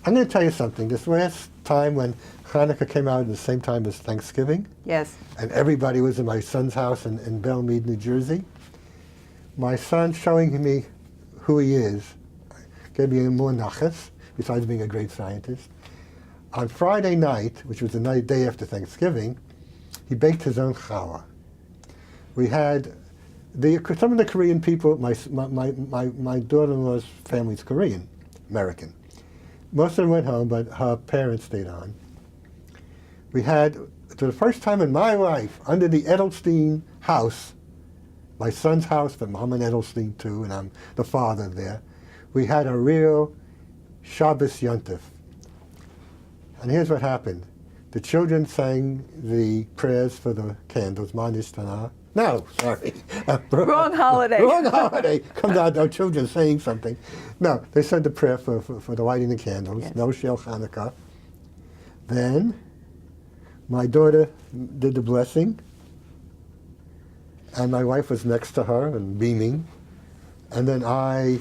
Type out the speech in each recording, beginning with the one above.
I'm going to tell you something. This last time when Hanukkah came out at the same time as Thanksgiving, Yes. and everybody was in my son's house in Belmead, New Jersey, my son showing me who he is gave me more nakhes, besides being a great scientist. On Friday night, which was the day after Thanksgiving, he baked his own challah. We had some of the Korean people. My daughter-in-law's family's Korean, American. Most of them went home, but her parents stayed on. We had, for the first time in my life, under the Edelstein house, my son's house, but I'm an Edelstein too, and I'm the father there, we had a real Shabbos yontif. And here's what happened. The children sang the prayers for the candles, Manish Tanah. No, sorry. Wrong holiday. Wrong holiday. Come down, our children saying something. No, they said the prayer for the lighting the candles, Yes. no Shel Hanukkah. Then my daughter did the blessing, and my wife was next to her and beaming. And then I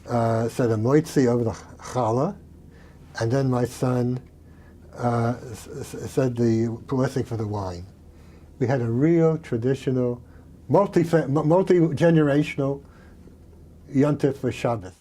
said a moitzi over the challah, and then my son said the blessing for the wine. We had a real traditional, multi-generational yontif for Shabbos.